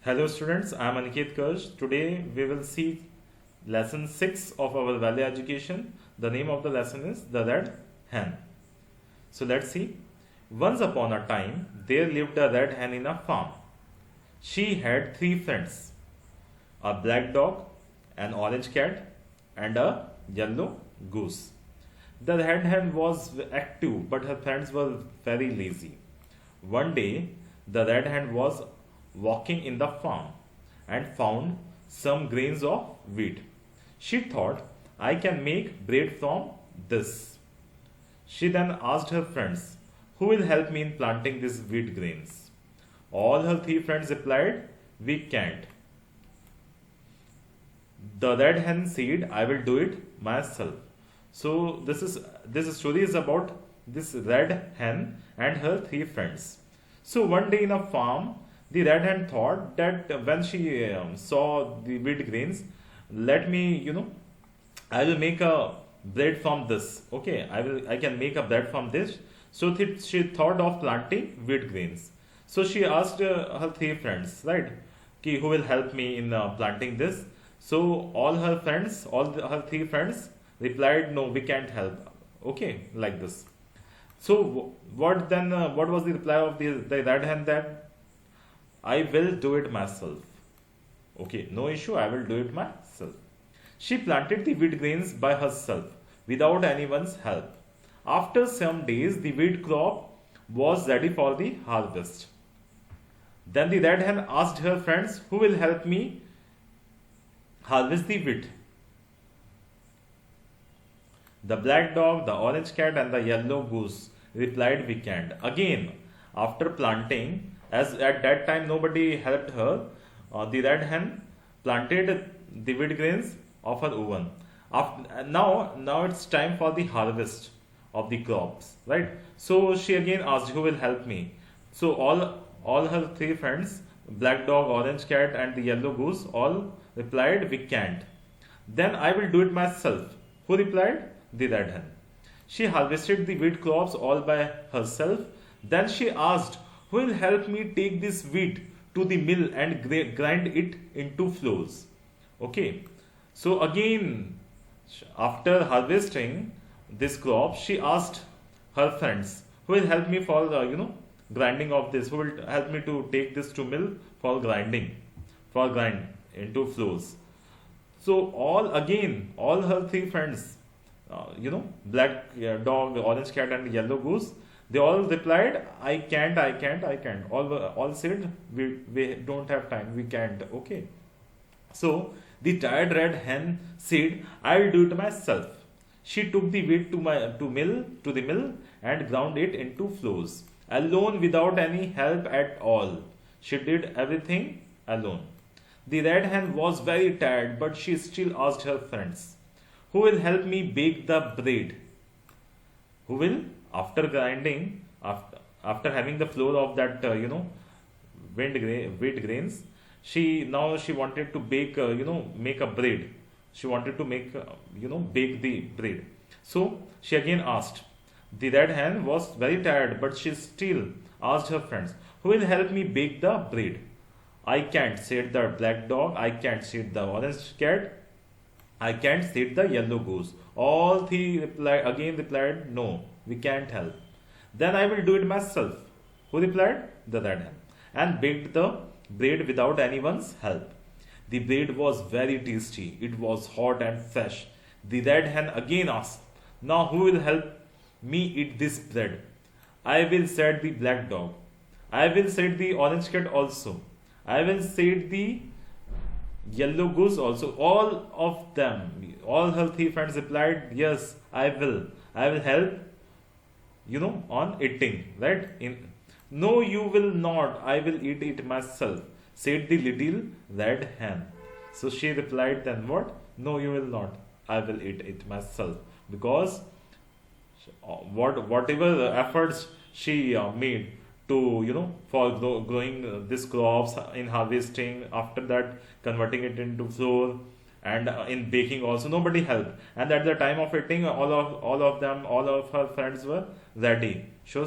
Hello students, I am Aniket Kirsch. Today we will see lesson 6 of our Valley Education. The name of the lesson is The Red Hen. So let's see. Once upon a time, there lived a red hen in a farm. She had three friends, a black dog, an orange cat, and a yellow goose. The red hen was active, but her friends were very lazy. One day, the red hen was walking in the farm and found some grains of wheat. She thought, I can make bread from this. She then asked her friends, who will help me in planting these wheat grains? All her three friends replied, we can't. The red hen said, I will do it myself. So this story is about this red hen and her three friends. So one day in a farm, the red hen thought that when she saw the wheat grains, let me, I will make a bread from this. Okay, I can make a bread from this. So she thought of planting wheat grains. So she asked her three friends, right, who will help me in planting this. So all her friends, her three friends replied, no, we can't help. Okay, like this. So what then? What was the reply of the red hen? That I will do it myself. Okay, no issue, I will do it myself. She planted the wheat grains by herself without anyone's help. After some days, the wheat crop was ready for the harvest. Then the red hen asked her friends, who will help me harvest the wheat? The black dog, the orange cat, and the yellow goose replied, we can't. Again, after planting, as at that time nobody helped her, the red hen planted the wheat grains of her oven. Now it's time for the harvest of the crops, right? So she again asked, who will help me? So all her three friends, black dog, orange cat, and the yellow goose, all replied, we can't. Then I will do it myself. Who replied? The red hen. She harvested the wheat crops all by herself. Then she asked, who will help me take this wheat to the mill and grind it into flours? Okay. So again, after harvesting this crop, she asked her friends, who will help me for grinding of this? Who will help me to take this to mill for grind into flours? So all her three friends, black dog, orange cat, and yellow goose, they all replied, I can't. All said, we don't have time, we can't. Okay. So the tired red hen said, I'll do it myself. She took the wheat to the mill and ground it into flours, alone without any help at all. She did everything alone. The red hen was very tired, but she still asked her friends, who will help me bake the bread? Who will, after grinding, after having the flour of that, wheat grains, she wanted to bake, make a bread. She wanted to make, bake the bread. So she again asked. The red hen was very tired, but she still asked her friends, who will help me bake the bread? I can't, said the black dog. I can't, said the orange cat. I can't, said the yellow goose. All three replied, no, we can't help. Then I will do it myself. Who replied? The red hen. And baked the bread without anyone's help. The bread was very tasty. It was hot and fresh. The red hen again asked, now who will help me eat this bread? I will, said the black dog. I will, said the orange cat also. I will, said the yellow goose also. All of them, all her three friends replied, yes, I will help, on eating, right? No, you will not. I will eat it myself, said the little red hen. So she replied, then what? No, you will not. I will eat it myself. Because whatever the efforts she made to, for growing these crops, in harvesting, after that converting it into flour, and in baking also, nobody helped. And at the time of eating, all of her friends were ready. So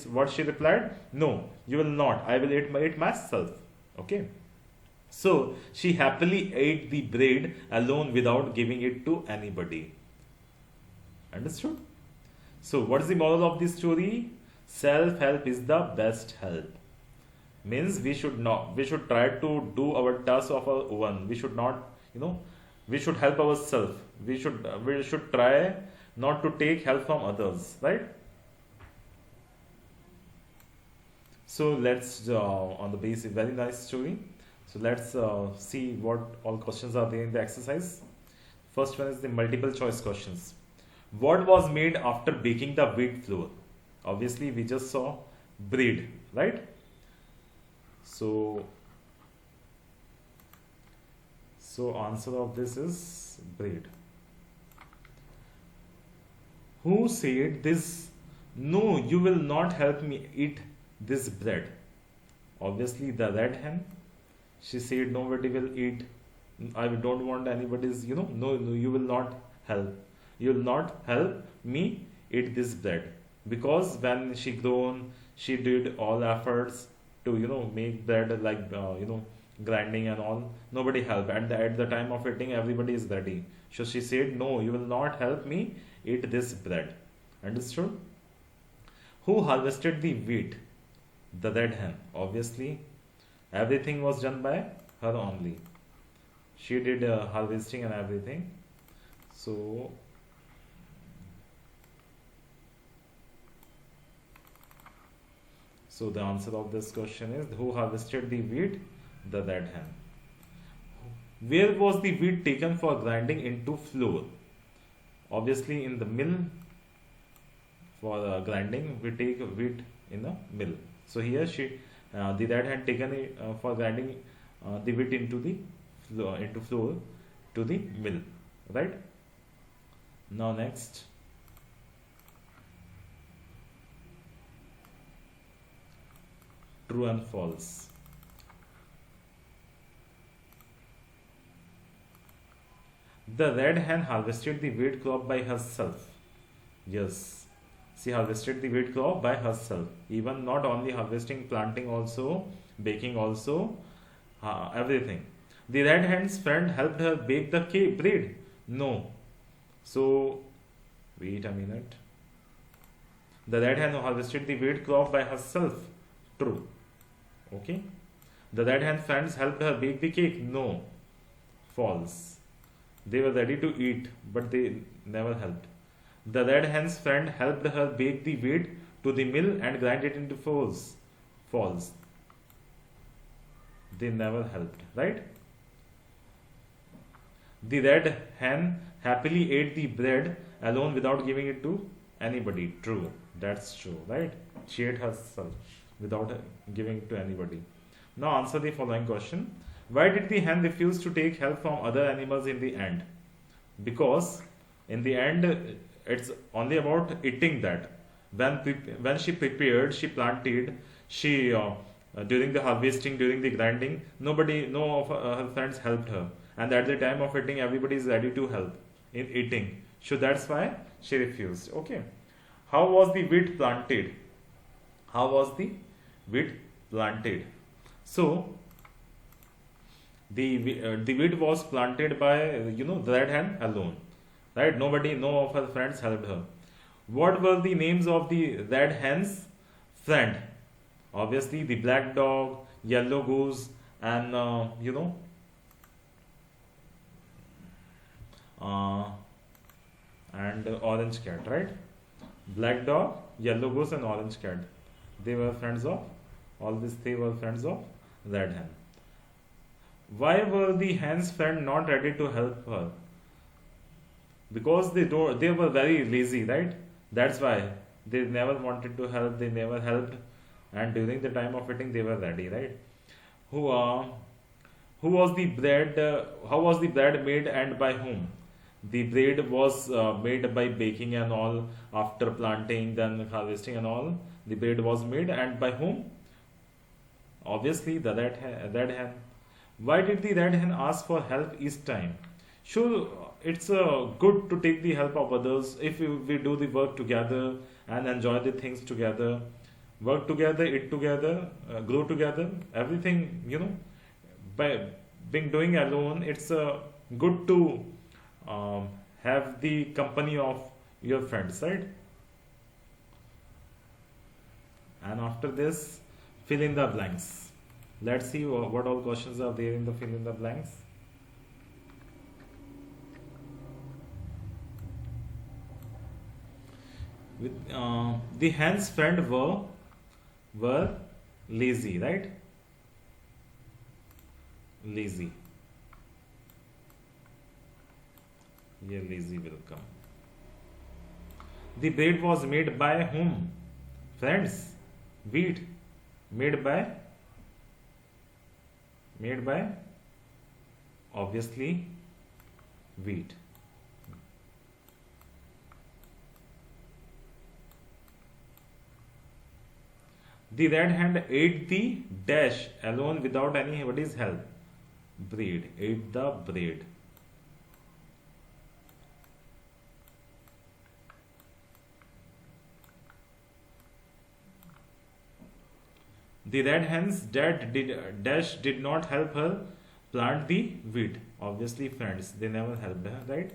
what she replied, no, you will not, I will eat it myself. Okay. So she happily ate the bread alone without giving it to anybody. Understood? So, what is the moral of this story? Self help is the best help. Means we should try to do our task of our own. We should not, we should help ourselves. We should try not to take help from others, right? So let's on the basic, very nice story. So let's see what all questions are there in the exercise. First one is the multiple choice questions. What was made after baking the wheat flour? Obviously, we just saw bread, right? So, so answer of this is bread. Who said this? No, you will not help me eat this bread. Obviously, the red hen. She said nobody will eat. I don't want anybody's. No, no, you will not help. You will not help me eat this bread, because when she grown, she did all efforts to make bread, like grinding and all. Nobody helped, and at the time of eating, everybody is ready. So she said, "No, you will not help me eat this bread." Understood? Who harvested the wheat? The red hen. Obviously, everything was done by her only. She did harvesting and everything. So, so the answer of this question is, who harvested the wheat? The red hen. Where was the wheat taken for grinding into flour? Obviously, in the mill. For grinding, we take wheat in a mill. So here the red had taken it for grinding the wheat into flour to the mill, right? Now next, true and false. The red hen harvested the wheat crop by herself. Yes, she harvested the wheat crop by herself. Even not only harvesting, planting also, baking also, everything. The red hen's friend helped her bake the cake bread. No. So, wait a minute. The red hen harvested the wheat crop by herself. True. Okay. The red hen's friends helped her bake the cake. No. False. They were ready to eat, but they never helped. The red hen's friend helped her bake the wheat to the mill and grind it into flours. False. They never helped, right? The red hen happily ate the bread alone without giving it to anybody. True. That's true, right? She ate herself without giving it to anybody. Now answer the following question. Why did the hen refuse to take help from other animals in the end? Because in the end, it's only about eating that. When she prepared, she planted, she during the harvesting, during the grinding, no of her friends helped her. And at the time of eating, everybody is ready to help in eating. So that's why she refused. Okay. How was the wheat planted? How was the wheat planted? So the wheat was planted by the red hen alone, right? No of her friends helped her. What were the names of the red hen's friend? Obviously, the black dog, yellow goose, and uh, and orange cat, right? Black dog, yellow goose, and orange cat. They were friends of all these. They were friends of red hen. Why were the hen's friend not ready to help her? Because they were very lazy, right? That's why they never wanted to help. They never helped, and during the time of eating, they were ready, right? Who uh, who was the bread? How was the bread made and by whom? The bread was made by baking and all, after planting, then harvesting and all. The bread was made, and by whom? Obviously, the red hen. Why did the red hen ask for help each time? Sure, it's good to take the help of others if we do the work together and enjoy the things together. Work together, eat together, grow together. Everything, by being doing alone, it's good to um, have the company of your friends, right? And after this, fill in the blanks. Let's see what all questions are there in the fill in the blanks. With the hen's friend were lazy, right? Lazy. Here lazy will come. The bread was made by whom? Friends. Wheat. Made by obviously wheat. The red hand ate the dash alone without anybody's help. Bread. Ate the bread. The red hen's dash did not help her plant the wheat. Obviously, friends, they never helped her, right?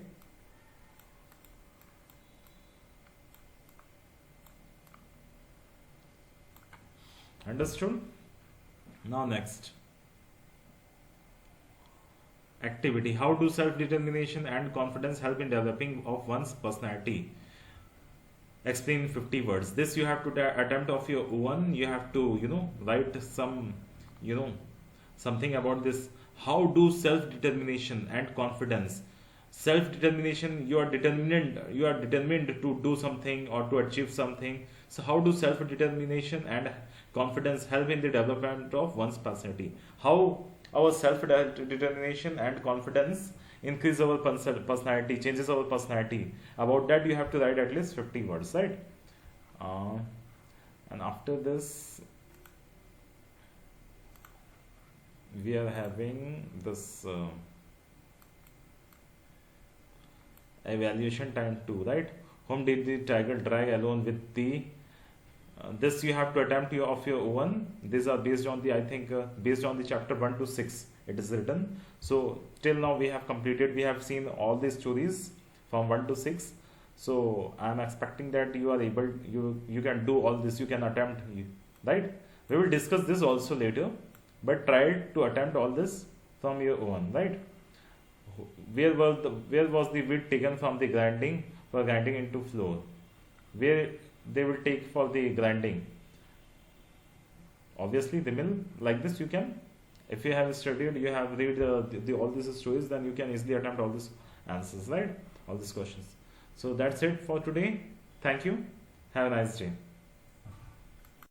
Understood? Now next. Activity. How do self-determination and confidence help in developing of one's personality? Explain in 50 words. This you have to attempt of your own. You have to, write some, something about this. How do self-determination and confidence? Self-determination, you are determined to do something or to achieve something. So how do self-determination and confidence help in the development of one's personality? How our self-determination and confidence increase our personality, changes our personality. About that you have to write at least 50 words, right? And after this we are having this evaluation time 2, right? Whom did the tiger drag alone with the this you have to attempt of your own. These are based on the, I think, based on the chapter 1 to 6 it is written. So till now we have completed, we have seen all these stories from 1 to 6. So I am expecting that you are able, you can do all this, you can attempt, right? We will discuss this also later, but try to attempt all this from your own, right? Where was the wheat taken from the grinding for grinding into flour? Where they will take for the grinding? Obviously the mill. Like this you can, if you have studied, you have read all these stories, then you can easily attempt all these answers, right? All these questions. So that's it for today. Thank you. Have a nice day.